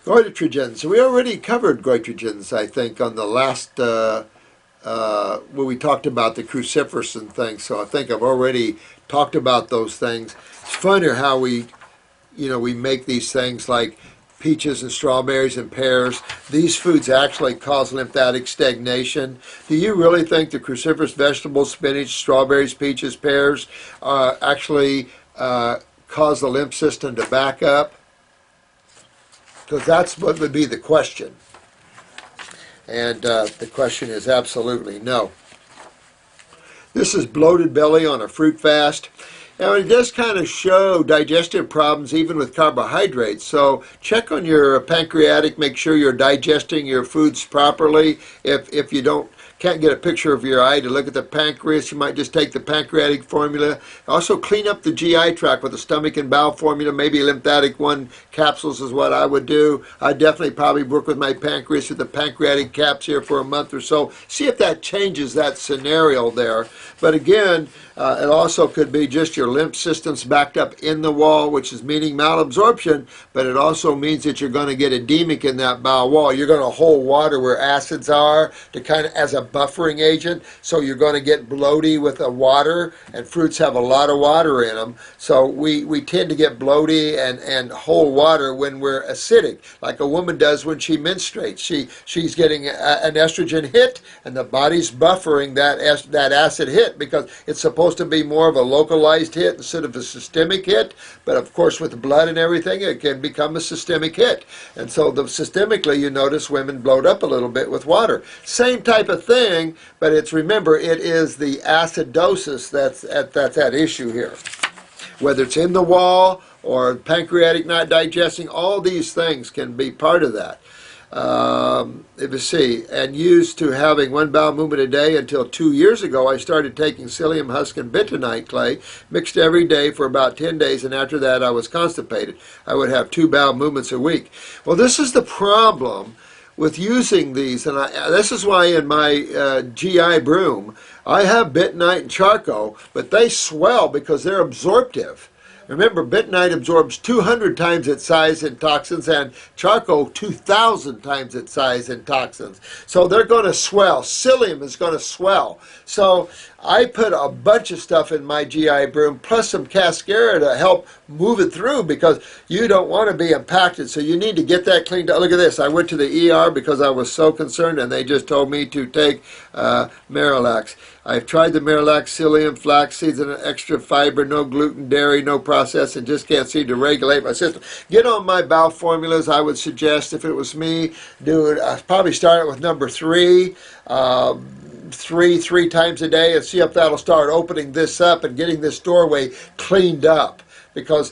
Goitrogens. So we already covered goitrogens, I think, on the last when we talked about the cruciferous and things. So I think I've already talked about those things. It's funny how we make these things like peaches and strawberries and pears. These foods actually cause lymphatic stagnation. Do you really think the cruciferous vegetables, spinach, strawberries, peaches, pears, actually cause the lymph system to back up? Because that's what would be the question. And the question is absolutely no. This is bloated belly on a fruit fast. Now it does kind of show digestive problems even with carbohydrates. So check on your pancreatic, make sure you're digesting your foods properly. If you can't get a picture of your eye to look at the pancreas, you might just take the pancreatic formula. Also clean up the GI tract with the stomach and bowel formula. Maybe lymphatic 1 capsules is what I would do. I definitely probably work with my pancreas with the pancreatic caps here for a month or so. See if that changes that scenario there. But again, it also could be just your lymph system's backed up in the wall, which is meaning malabsorption, but it also means that you're going to get edemic in that bowel wall. You're going to hold water where acids are to kind of as a buffering agent, so you're going to get bloaty with the water, and fruits have a lot of water in them. So we tend to get bloaty and hold water when we're acidic, like a woman does when she menstruates. She's getting an estrogen hit, and the body's buffering that acid hit because it's supposed to be more of a localized hit instead of a systemic hit. But of course, with blood and everything, it can become a systemic hit. And so systemically, you notice women bloat up a little bit with water. Same type of thing, but remember, it is the acidosis that's at issue here. Whether it's in the wall or pancreatic not digesting, all these things can be part of that. If you see, and used to having 1 bowel movement a day until 2 years ago, I started taking psyllium husk and bentonite clay, mixed every day for about 10 days, and after that I was constipated. I would have 2 bowel movements a week. Well, this is the problem with using these, and this is why in my GI broom, I have bentonite and charcoal, but they swell because they're absorptive. Remember, bentonite absorbs 200 times its size in toxins, and charcoal 2,000 times its size in toxins. So they're going to swell. Psyllium is going to swell. So I put a bunch of stuff in my GI broom, plus some cascara to help move it through, because you don't want to be impacted. So you need to get that cleaned up. Look at this. I went to the ER because I was so concerned, and they just told me to take Marilax. I've tried the Marilax, psyllium, flax seeds, and an extra fiber, no gluten, dairy, no processed, and just can't seem to regulate my system. Get on my bowel formulas. I would suggest, if it was me, I'd probably start it with number 3. Three times a day, and see if that'll start opening this up and getting this doorway cleaned up. Because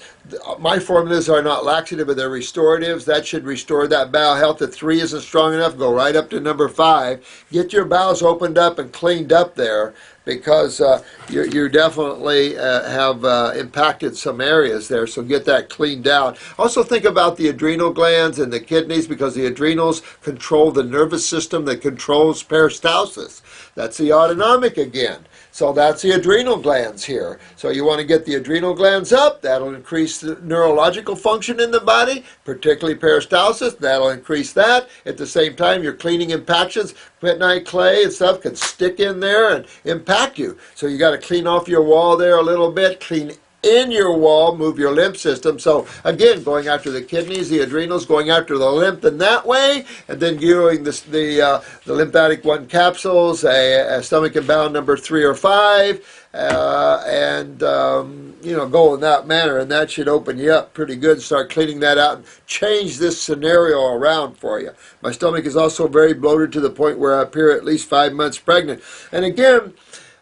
my formulas are not laxative, but they're restoratives. That should restore that bowel health. If 3 isn't strong enough, go right up to number 5. Get your bowels opened up and cleaned up there, because you definitely have impacted some areas there, so get that cleaned out. Also think about the adrenal glands and the kidneys, because the adrenals control the nervous system that controls peristalsis. That's the autonomic again. So that's the adrenal glands here. So you want to get the adrenal glands up. That'll increase the neurological function in the body, particularly peristalsis. That'll increase that. At the same time, you're cleaning impactions. Bentonite clay and stuff can stick in there and impact you. So you got to clean off your wall there a little bit, clean in your wall, move your lymph system. So again, going after the kidneys, the adrenals, going after the lymph in that way, and then doing the lymphatic 1 capsules, a stomach and bowel number 3 or 5, and go in that manner, and that should open you up pretty good. Start cleaning that out and change this scenario around for you. My stomach is also very bloated to the point where I appear at least 5 months pregnant. And again,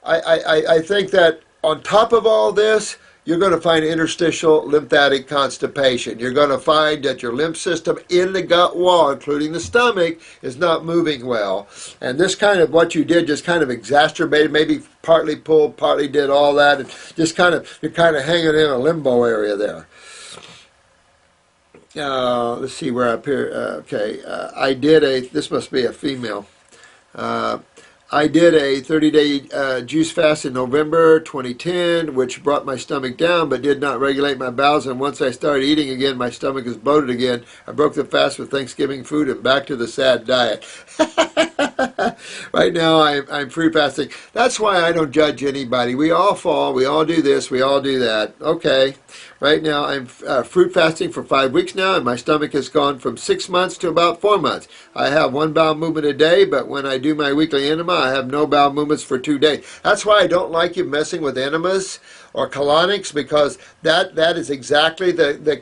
I think that on top of all this, you're going to find interstitial lymphatic constipation. You're going to find that your lymph system in the gut wall, including the stomach, is not moving well. And this kind of, what you did just kind of exacerbated, maybe partly pulled, partly did all that, and just you're kind of hanging in a limbo area there. Let's see where I appear. Okay, I did this must be a female. I did a 30-day juice fast in November 2010, which brought my stomach down but did not regulate my bowels. And once I started eating again, my stomach is bloated again. I broke the fast with Thanksgiving food and back to the sad diet. Right now, I'm free fasting. That's why I don't judge anybody. We all fall. We all do this. We all do that. Okay. Right now, I'm fruit fasting for 5 weeks now, and my stomach has gone from 6 months to about 4 months. I have 1 bowel movement a day, but when I do my weekly enema, I have no bowel movements for 2 days. That's why I don't like you messing with enemas or colonics, because that is exactly the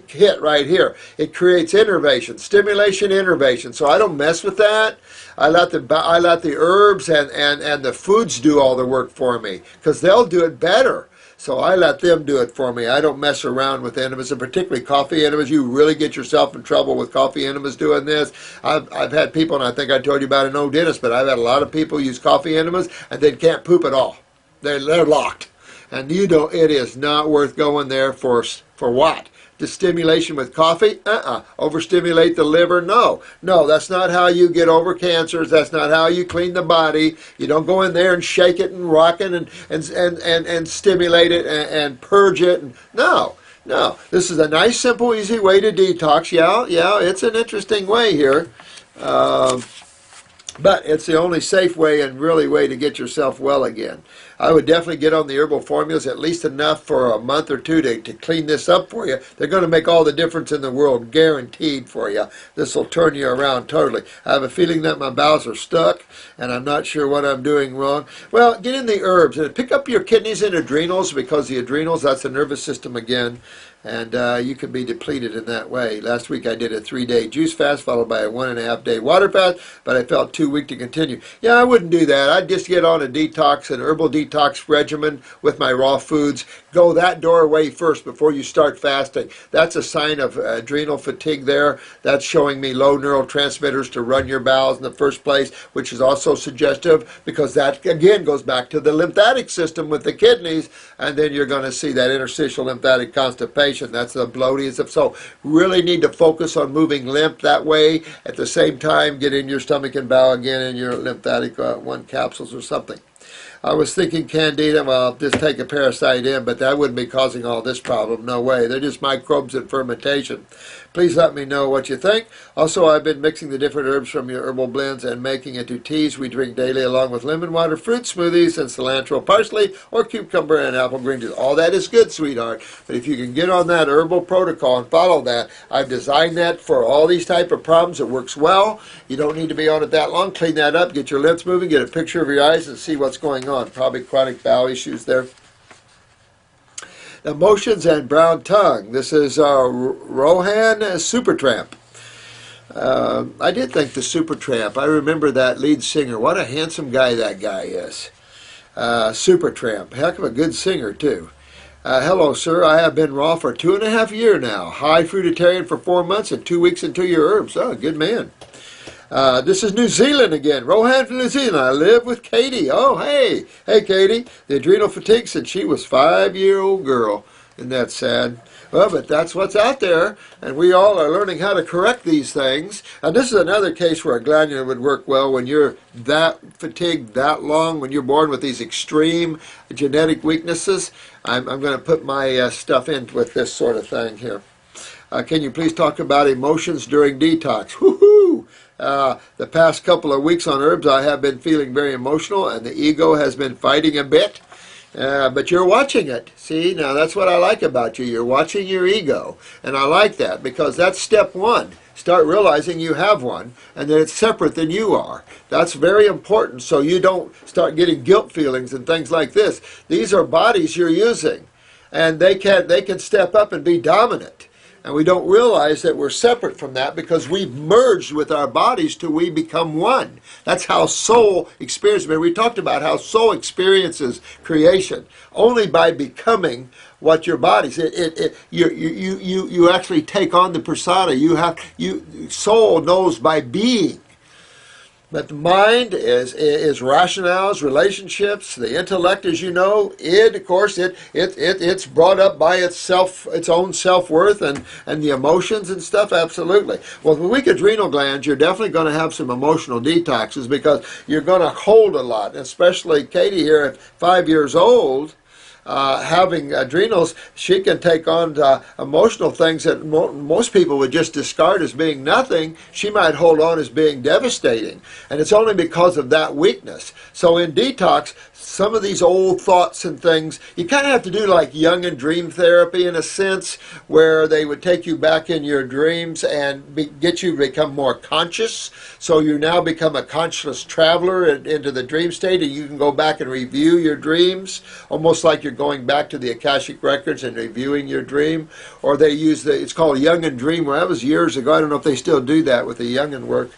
hit right here. It creates innervation, stimulation, innervation. So I don't mess with that. I let the herbs and the foods do all the work for me, because they'll do it better. So I let them do it for me. I don't mess around with enemas, and particularly coffee enemas. You really get yourself in trouble with coffee enemas doing this. I've had people, and I think I told you about an old dentist, but I've had a lot of people use coffee enemas and they can't poop at all. They're locked. And you don't. It is not worth going there for what? The stimulation with coffee? Overstimulate the liver? No. No, that's not how you get over cancers. That's not how you clean the body. You don't go in there and shake it and rock it and stimulate it and purge it. No. No. This is a nice, simple, easy way to detox. Yeah, it's an interesting way here. But it's the only safe way and really way to get yourself well again. I would definitely get on the herbal formulas, at least enough for a month or two to clean this up for you. They're going to make all the difference in the world, guaranteed for you. This will turn you around totally. I have a feeling that my bowels are stuck, and I'm not sure what I'm doing wrong. Well, get in the herbs and pick up your kidneys and adrenals, because the adrenals, that's the nervous system again. And you can be depleted in that way. Last week I did a 3-day juice fast followed by a 1.5-day water fast, but I felt too weak to continue. Yeah, I wouldn't do that. I'd just get on a detox, an herbal detox regimen with my raw foods. Go that doorway first before you start fasting. That's a sign of adrenal fatigue there. That's showing me low neurotransmitters to run your bowels in the first place, which is also suggestive, because that again goes back to the lymphatic system with the kidneys, and then you're going to see that interstitial lymphatic constipation. That's the bloating. So really need to focus on moving lymph that way. At the same time, get in your stomach and bowel again in your lymphatic 1 capsules or something. I was thinking Candida, well, I'll just take a parasite in, but that wouldn't be causing all this problem. No way. They're just microbes in fermentation. Please let me know what you think. Also, I've been mixing the different herbs from your herbal blends and making into teas we drink daily, along with lemon water, fruit smoothies, and cilantro, parsley, or cucumber and apple green juice. All that is good, sweetheart. But if you can get on that herbal protocol and follow that, I've designed that for all these type of problems. It works well. You don't need to be on it that long. Clean that up, get your lips moving, get a picture of your eyes, and see what's going on. Probably chronic bowel issues there. Emotions and brown tongue. This is Rohan Supertramp. I did think the Supertramp. I remember that lead singer. What a handsome guy that guy is. Supertramp. Heck of a good singer, too. Hello, sir. I have been raw for 2.5 years now. High fruitarian for 4 months and 2 weeks into your herbs. Oh, good man. This is New Zealand again. Rohan from New Zealand. I live with Katie. Oh, hey. Hey, Katie. The adrenal fatigue since she was 5-year-old girl. Isn't that sad? Well, but that's what's out there, and we all are learning how to correct these things. And this is another case where a glandular would work well when you're that fatigued that long, when you're born with these extreme genetic weaknesses. I'm going to put my stuff in with this sort of thing here. Can you please talk about emotions during detox? Woohoo! The past couple of weeks on herbs, I have been feeling very emotional, and the ego has been fighting a bit. But you're watching it. See, now that's what I like about you. You're watching your ego. And I like that, because that's step one. Start realizing you have one, and that it's separate than you are. That's very important, so you don't start getting guilt feelings and things like this. These are bodies you're using, and they can step up and be dominant. And we don't realize that we're separate from that, because we've merged with our bodies till we become one. That's how soul experiences. We talked about how soul experiences creation only by becoming what your body's. You actually take on the persona. Soul knows by being. But the mind is rationales, relationships, the intellect, as you know, of course, it's brought up by its own self-worth and the emotions and stuff, absolutely. Well, with weak adrenal glands, you're definitely going to have some emotional detoxes because you're going to hold a lot, especially Katie here at 5 years old. Having adrenals, she can take on emotional things that most people would just discard as being nothing. She might hold on as being devastating. And it's only because of that weakness. So in detox, some of these old thoughts and things, you kind of have to do like young and dream therapy in a sense, where they would take you back in your dreams and get you to become more conscious. So you now become a conscious traveler into the dream state, and you can go back and review your dreams, almost like you're going back to the Akashic records and reviewing your dream. Or they use it's called Jungian dream. Well, that was years ago. I don't know if they still do that with the Jungian work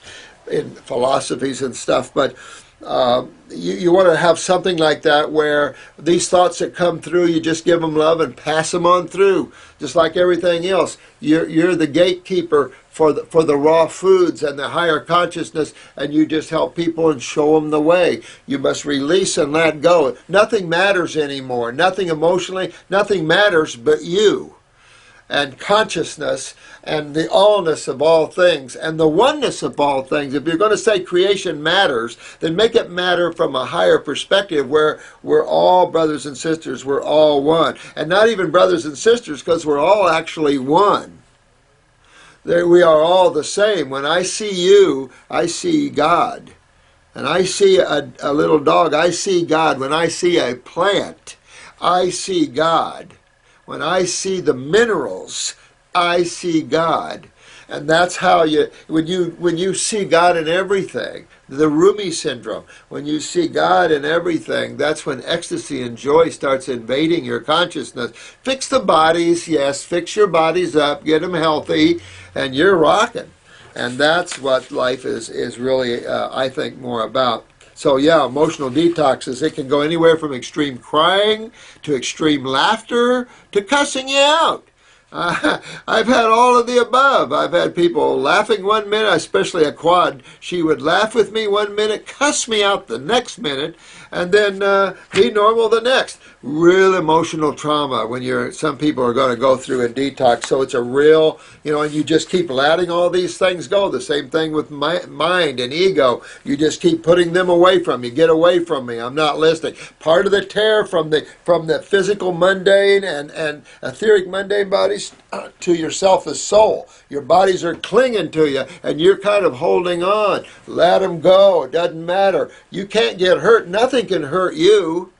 in philosophies and stuff, but you want to have something like that where these thoughts that come through, you just give them love and pass them on through, just like everything else. You're the gatekeeper for the raw foods and the higher consciousness, and you just help people and show them the way. You must release and let go. Nothing matters anymore. Nothing emotionally, nothing matters but you. And consciousness and the allness of all things and the oneness of all things. If you're going to say creation matters, then make it matter from a higher perspective where we're all brothers and sisters, we're all one. And not even brothers and sisters, because we're all actually one. We are all the same. When I see you, I see God. And I see a little dog, I see God. When I see a plant, I see God. When I see the minerals, I see God. And that's how when you see God in everything, the Rumi syndrome, when you see God in everything, that's when ecstasy and joy starts invading your consciousness. Fix the bodies, yes, fix your bodies up, get them healthy, and you're rocking. And that's what life is really, I think, more about. So yeah, emotional detoxes, it can go anywhere from extreme crying to extreme laughter to cussing you out. I've had all of the above. I've had people laughing 1 minute, especially a quad. She would laugh with me 1 minute, cuss me out the next minute, and then be normal the next. Real emotional trauma when some people are going to go through a detox. So it's a real, and you just keep letting all these things go. The same thing with mind and ego. You just keep putting them away from you. Get away from me. I'm not listening. Part of the tear from the physical mundane and etheric mundane bodies to yourself as soul. Your bodies are clinging to you and you're kind of holding on. Let them go. It doesn't matter. You can't get hurt. Nothing can hurt you.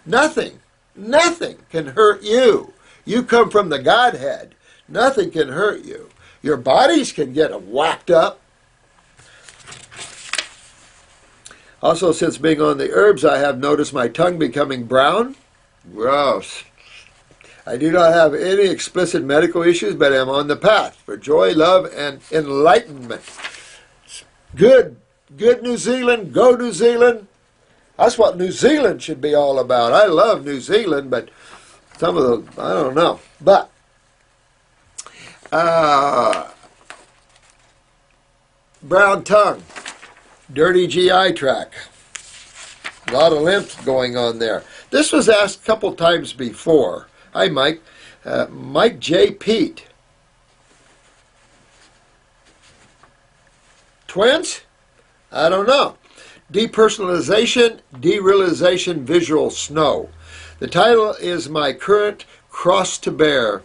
Nothing. Nothing can hurt you. You come from the Godhead. Nothing can hurt you. Your bodies can get whacked up. Also, since being on the herbs, I have noticed my tongue becoming brown. Gross. I do not have any explicit medical issues, but I'm on the path for joy, love, and enlightenment. Good. Good New Zealand. Go New Zealand. That's what New Zealand should be all about. I love New Zealand, but some of the, I don't know. But, brown tongue, dirty GI tract, a lot of lymph going on there. This was asked a couple times before. Hi, Mike. Mike J. Pete. Twins? I don't know. Depersonalization, Derealization, Visual Snow. The title is My Current Cross to Bear.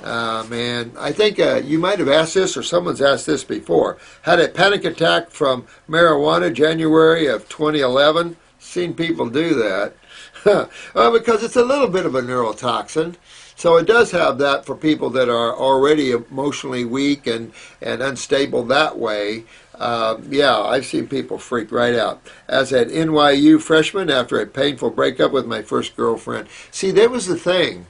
Man, I think you might have asked this, or someone's asked this before. Had a panic attack from marijuana, January of 2011. Seen people do that. Well, because it's a little bit of a neurotoxin. So it does have that for people that are already emotionally weak and unstable that way. Yeah, I've seen people freak right out. As an NYU freshman after a painful breakup with my first girlfriend. See, that was the thing.